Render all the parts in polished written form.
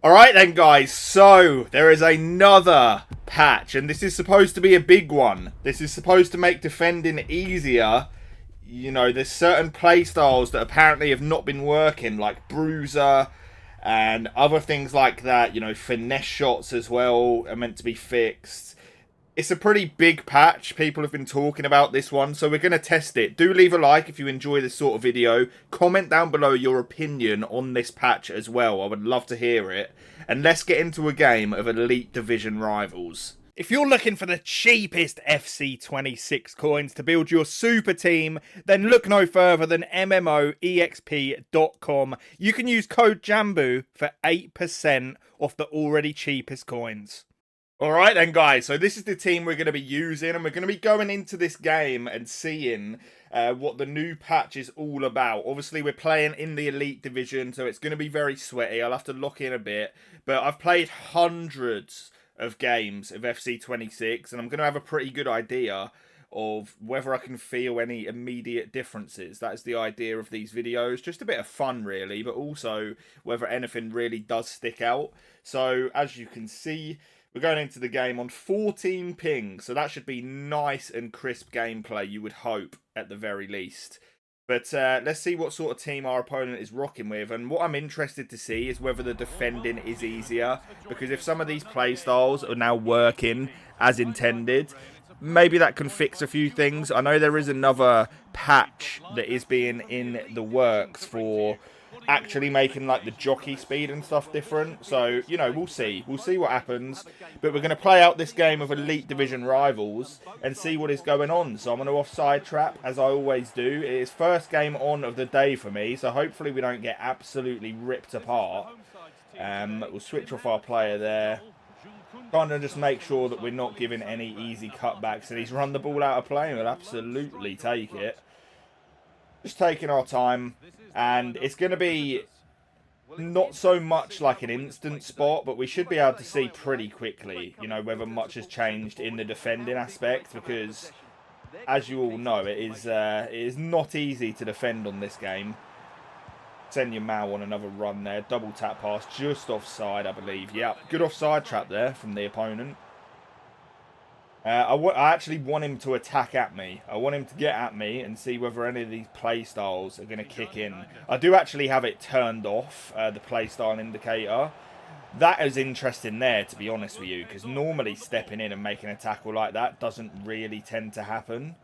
Alright then guys, so there is another patch and this is supposed to be a big one. This is supposed to make defending easier. You know, there's certain playstyles that apparently have not been working, like bruiser and other things like that. You know, finesse shots as well are meant to be fixed. It's a pretty big patch. People have been talking about this one, so we're going to test it. Do leave a like if you enjoy this sort of video. Comment down below your opinion on this patch as well. I would love to hear it. And let's get into a game of Elite Division rivals. If you're looking for the cheapest FC26 coins to build your super team, then look no further than MMOEXP.com. You can use code JambooUK for 8% off the already cheapest coins. Alright then guys, so this is the team we're going to be using and we're going to be going into this game and seeing what the new patch is all about. Obviously we're playing in the Elite Division, so it's going to be very sweaty. I'll have to lock in a bit, but I've played hundreds of games of FC26 and I'm going to have a pretty good idea of whether I can feel any immediate differences. That is the idea of these videos. Just a bit of fun really, but also whether anything really does stick out. So as you can see, we're going into the game on 14 ping, so that should be nice and crisp gameplay, you would hope, at the very least. But let's see what sort of team our opponent is rocking with, and what I'm interested to see is whether the defending is easier, because if some of these playstyles are now working as intended, maybe that can fix a few things. I know there is another patch that is being in the works for actually making like the jockey speed and stuff different, so you know, we'll see what happens. But we're going to play out this game of Elite Division rivals and see what is going on. So I'm going to offside trap as I always do. It is first game on of the day for me, so hopefully we don't get absolutely ripped apart. We'll switch off our player there, trying to just make sure that we're not giving any easy cutbacks, and he's run the ball out of play and we'll absolutely take it. Just taking our time, and it's going to be not so much like an instant spot, but we should be able to see pretty quickly, you know, whether much has changed in the defending aspect, because as you all know, it is not easy to defend on this game. Send your Mao on another run there, double tap pass, just offside I believe. Yeah, good offside trap there from the opponent. I actually want him to attack at me. I want him to get at me and see whether any of these playstyles are going to kick in. I do actually have it turned off, the playstyle indicator. That is interesting there, to be honest with you, because normally stepping in and making a tackle like that doesn't really tend to happen.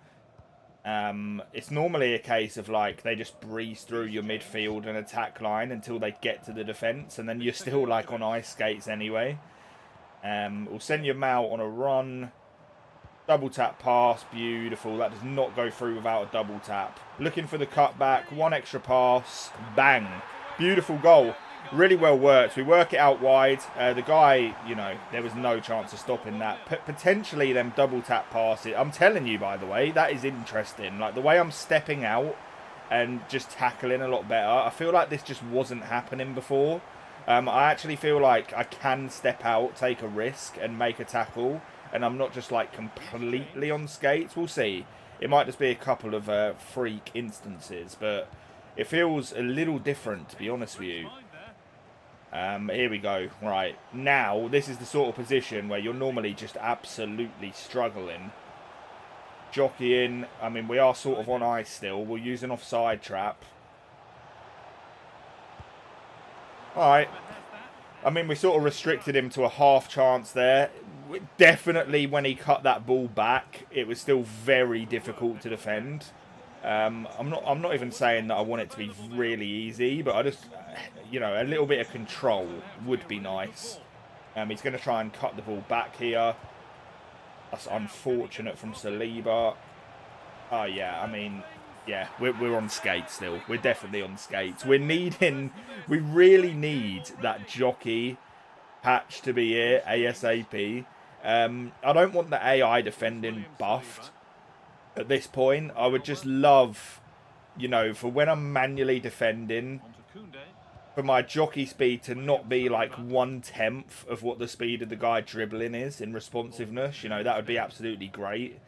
It's normally a case of like they just breeze through your midfield and attack line until they get to the defence, and then you're still like on ice skates anyway. We'll send your Mao on a run. Double tap pass, beautiful. That does not go through without a double tap. Looking for the cutback, one extra pass, bang. Beautiful goal. Really well worked. We work it out wide. The guy, you know, there was no chance of stopping that. Potentially them double tap passes. I'm telling you, by the way, that is interesting. Like the way I'm stepping out and just tackling a lot better. I feel like this just wasn't happening before. I actually feel like I can step out, take a risk and make a tackle. And I'm not just like completely on skates. We'll see. It might just be a couple of freak instances, but it feels a little different, to be honest with you. Here we go. Right, now this is the sort of position where you're normally just absolutely struggling. Jockeying. I mean, we are sort of on ice still. We'll use an offside trap. Alright. I mean, we sort of restricted him to a half chance there. Definitely when he cut that ball back, it was still very difficult to defend. I'm not even saying that I want it to be really easy, but I just, you know, a little bit of control would be nice. He's going to try and cut the ball back here. That's unfortunate from Saliba. Oh yeah, I mean, yeah, we're on skates still. We're definitely on skates. We really need that jockey patch to be here ASAP. I don't want the AI defending buffed at this point. I would just love, you know, for when I'm manually defending, for my jockey speed to not be like 1/10 of what the speed of the guy dribbling is in responsiveness. You know, that would be absolutely great.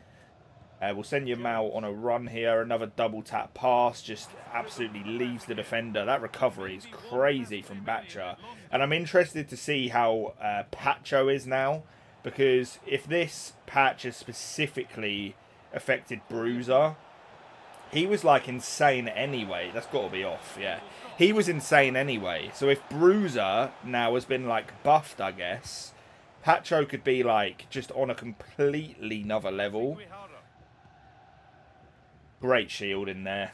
We'll send Yamal on a run here. Another double tap pass. Just absolutely leaves the defender. That recovery is crazy from Batcha. And I'm interested to see how Pacho is now. Because if this patch has specifically affected Bruiser, he was like insane anyway. That's got to be off, yeah. He was insane anyway. So if Bruiser now has been like buffed, I guess, Pacho could be like just on a completely another level. Great shield in there.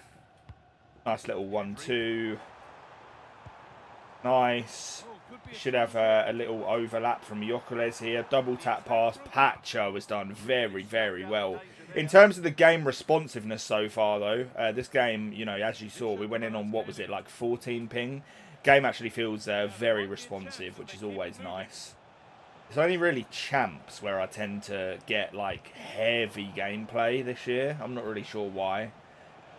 Nice little 1-2. Nice. Should have a little overlap from Yokeles here. Double tap pass. Pacho has done very, very well. In terms of the game responsiveness so far, though, this game, you know, as you saw, we went in on, what was it, like 14 ping. Game actually feels very responsive, which is always nice. It's only really champs where I tend to get like heavy gameplay this year. I'm not really sure why.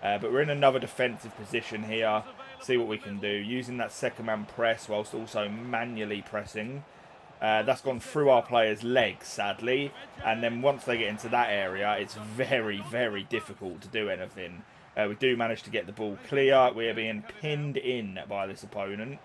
But we're in another defensive position here. See what we can do. Using that second man press whilst also manually pressing. That's gone through our players' legs, sadly. And then once they get into that area, it's very, very difficult to do anything. We do manage to get the ball clear. We are being pinned in by this opponent.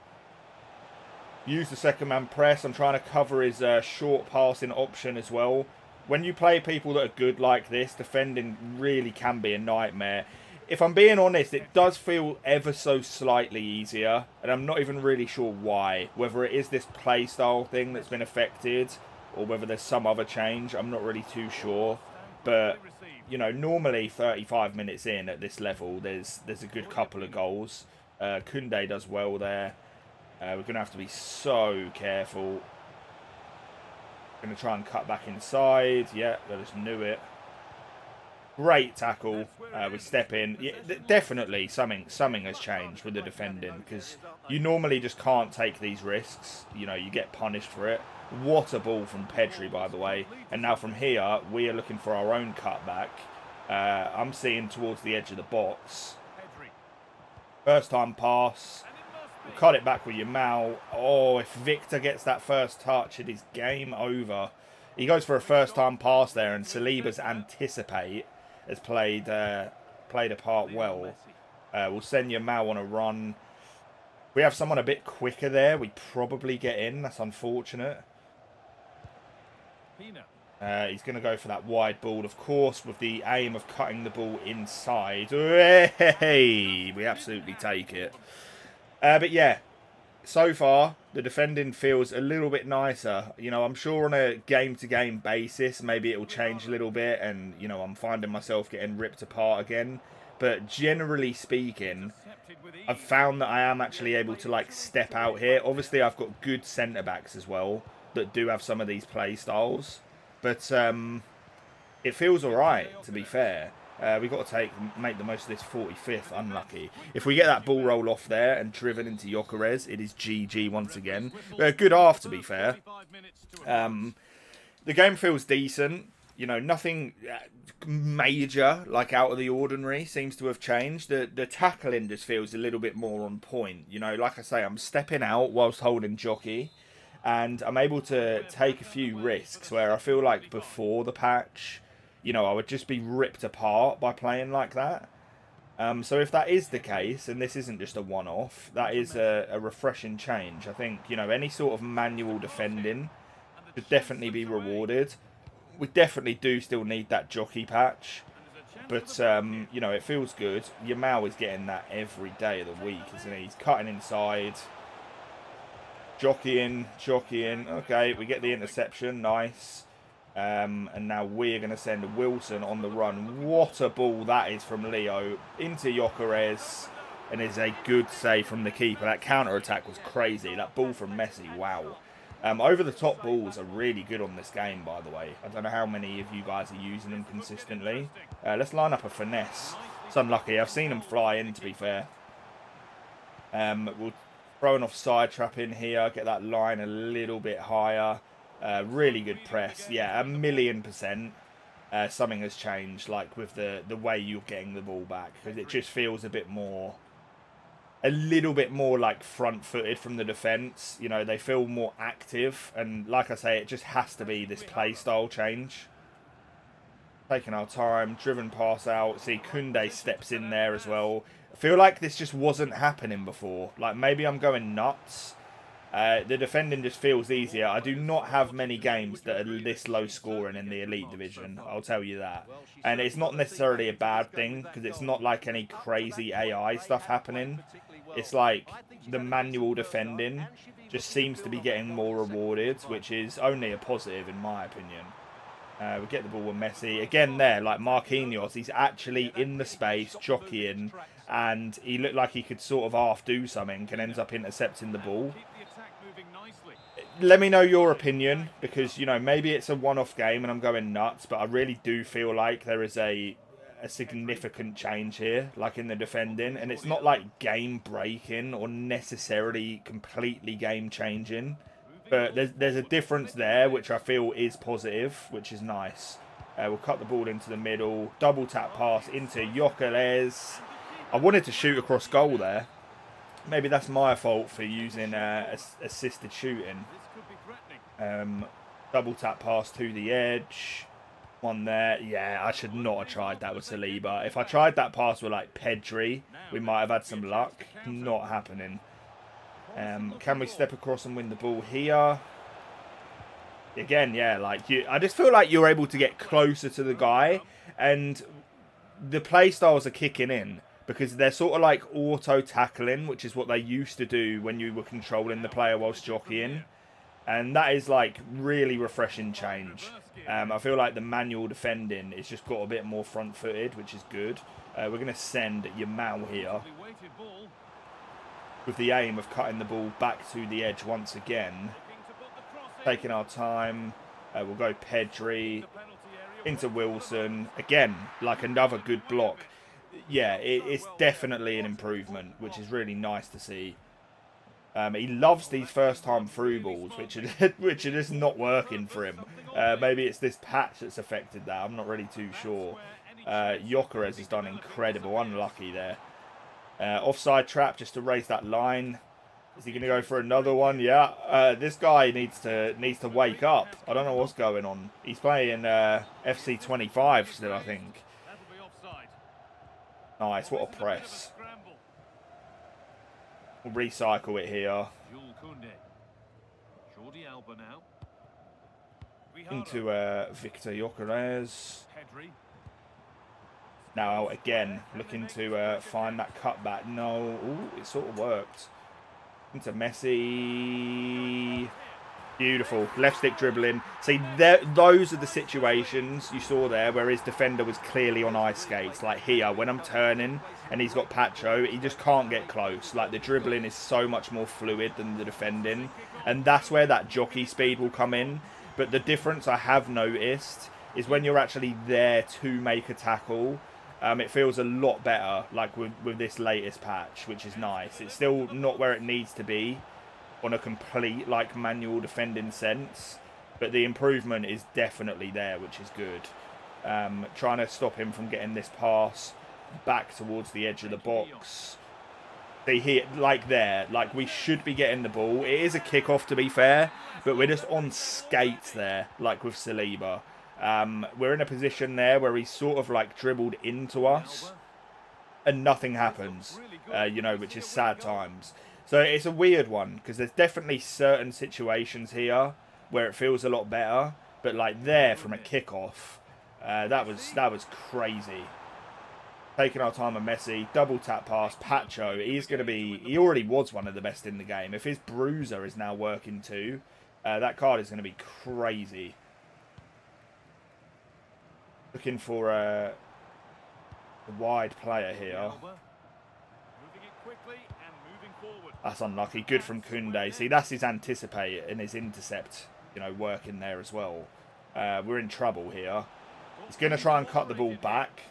Use the second man press. I'm trying to cover his short passing option as well. When you play people that are good like this, defending really can be a nightmare. If I'm being honest, it does feel ever so slightly easier. And I'm not even really sure why. Whether it is this playstyle thing that's been affected, or whether there's some other change. I'm not really too sure. But, you know, normally 35 minutes in at this level, there's a good couple of goals. Koundé does well there. We're going to have to be so careful. Going to try and cut back inside. Yeah, I just knew it. Great tackle. We step in. Yeah, definitely something has changed with the defending, because you normally just can't take these risks. You know, you get punished for it. What a ball from Pedri, by the way. And now from here, we are looking for our own cutback. I'm seeing towards the edge of the box. First time pass. We'll cut it back with Yamal. Oh, if Victor gets that first touch, it is game over. He goes for a first time pass there, and Saliba's anticipate has played a part well. We'll send Yamal on a run. We have someone a bit quicker there. We probably get in. That's unfortunate. He's going to go for that wide ball, of course, with the aim of cutting the ball inside. Hey, we absolutely take it. But yeah, so far, the defending feels a little bit nicer. You know, I'm sure on a game-to-game basis, maybe it'll change a little bit, and, you know, I'm finding myself getting ripped apart again. But generally speaking, I've found that I am actually able to, like, step out here. Obviously, I've got good centre-backs as well that do have some of these play styles. But it feels all right, to be fair. We've got to make the most of this 45th. Unlucky. If we get that ball roll off there and driven into Yokeres, it is GG once again. Good half, to be fair. The game feels decent. You know, nothing major, like out of the ordinary, seems to have changed. The tackling just feels a little bit more on point. You know, like I say, I'm stepping out whilst holding jockey. And I'm able to take a few risks where I feel like before the patch, you know, I would just be ripped apart by playing like that. So if that is the case, and this isn't just a one-off, that is a refreshing change. I think, you know, any sort of manual defending should definitely be rewarded. We definitely do still need that jockey patch. But, you know, it feels good. Yamal is getting that every day of the week, isn't he? He's cutting inside. Jockeying. Okay, we get the interception. Nice. And now we're going to send Wilson on the run. What a ball that is from Leo into Yokeres. And is a good save from the keeper. That counter-attack was crazy. That ball from Messi, wow. Over-the-top balls are really good on this game, by the way. I don't know how many of you guys are using them consistently. Let's line up a finesse. It's unlucky. I've seen them fly in, to be fair. We'll throw an offside trap in here. Get that line a little bit higher. Really good press. Yeah, 1,000,000%. Something has changed, like with the way you're getting the ball back, because it just feels a little bit more like front-footed from the defence. You know, they feel more active, and like I say, it just has to be this play style change. Taking our time, driven pass out. See, Koundé steps in there as well. I feel like this just wasn't happening before. Like, maybe I'm going nuts. The defending just feels easier. I do not have many games that are this low scoring in the Elite Division. I'll tell you that. And it's not necessarily a bad thing, because it's not like any crazy AI stuff happening. It's like the manual defending just seems to be getting more rewarded, which is only a positive in my opinion. We get the ball with Messi. Again there, like Marquinhos, he's actually in the space, jockeying, and he looked like he could sort of half do something and ends up intercepting the ball. Let me know your opinion, because, you know, maybe it's a one-off game and I'm going nuts, but I really do feel like there is a significant change here, like in the defending, and it's not like game-breaking or necessarily completely game-changing. But there's a difference there, which I feel is positive, which is nice. We'll cut the ball into the middle. Double tap pass into Gyökeres. I wanted to shoot across goal there. Maybe that's my fault for using assisted shooting. Double tap pass to the edge. One there. Yeah, I should not have tried that with Saliba. If I tried that pass with like Pedri, we might have had some luck. Not happening. Can we step across and win the ball here? Again, yeah, like I just feel like you're able to get closer to the guy, and the play styles are kicking in because they're sort of like auto tackling, which is what they used to do when you were controlling the player whilst jockeying, and that is like really refreshing change. I feel like the manual defending is just got a bit more front-footed, which is good. We're going to send Yamal here, with the aim of cutting the ball back to the edge once again. Taking our time. We'll go Pedri into Wilson. Again, like another good block. Yeah, it's definitely an improvement, which is really nice to see. He loves these first-time through balls, which are just not working for him. Maybe it's this patch that's affected that. I'm not really too sure. Gyökeres has done incredible. Unlucky there. Offside trap just to raise that line. Is he going to go for another one? Yeah. This guy needs to wake up. I don't know what's going on. He's playing FC26 still, I think. Nice. What a press. We'll recycle it here. Into Victor Gyökeres. Now, again, looking to find that cutback. No. Ooh, it sort of worked. Into Messi. Beautiful. Left stick dribbling. See, those are the situations you saw there where his defender was clearly on ice skates. Like here, when I'm turning and he's got Pacho, he just can't get close. Like the dribbling is so much more fluid than the defending. And that's where that jockey speed will come in. But the difference I have noticed is when you're actually there to make a tackle, it feels a lot better, like with this latest patch, which is nice. It's still not where it needs to be on a complete like manual defending sense, but the improvement is definitely there, which is good. Trying to stop him from getting this pass back towards the edge of the box. See here, like there, like we should be getting the ball. It is a kickoff to be fair, but we're just on skates there, like with Saliba. We're in a position there where he's sort of like dribbled into us and nothing happens, you know, which is sad times. So it's a weird one because there's definitely certain situations here where it feels a lot better, but like there from a kickoff, that was crazy. Taking our time with Messi, double tap pass, Pacho. He already was one of the best in the game. If his bruiser is now working too, that card is going to be crazy. Looking for a wide player here. That's unlucky. Good from Koundé. See, that's his anticipate and his intercept, you know, working there as well. We're in trouble here. He's going to try and cut the ball back.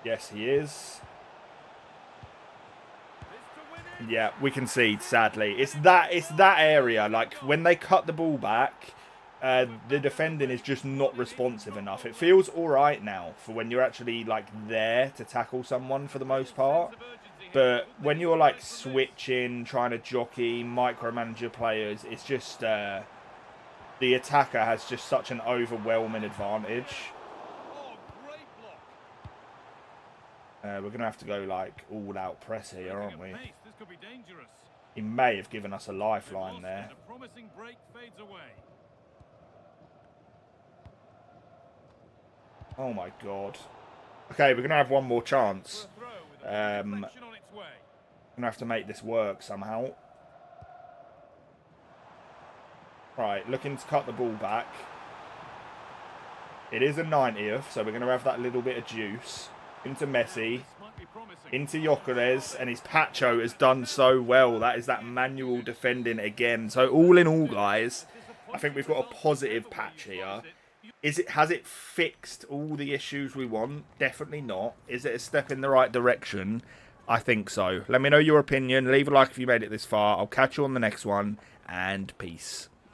Yes, he is. Yeah, we concede, sadly. It's that area. Like, when they cut the ball back, the defending is just not responsive enough. It feels alright now for when you're actually, like, there to tackle someone for the most part. But when you're, like, switching, trying to jockey, micromanage your players, it's just, the attacker has just such an overwhelming advantage. We're going to have to go, like, all-out press here, aren't we? This could be dangerous. He may have given us a lifeline there. A promising break fades away. Oh, my God. Okay, we're going to have one more chance. Going to have to make this work somehow. Right, looking to cut the ball back. It is a 90th, so we're going to have that little bit of juice. Into Messi. Into Gyökeres. And his Pacho has done so well. That is that manual defending again. So all in all, guys, I think we've got a positive patch here. Has it fixed all the issues we want? Definitely not. Is it a step in the right direction? I think so. Let me know your opinion. Leave a like if you made it this far. I'll catch you on the next one. And peace.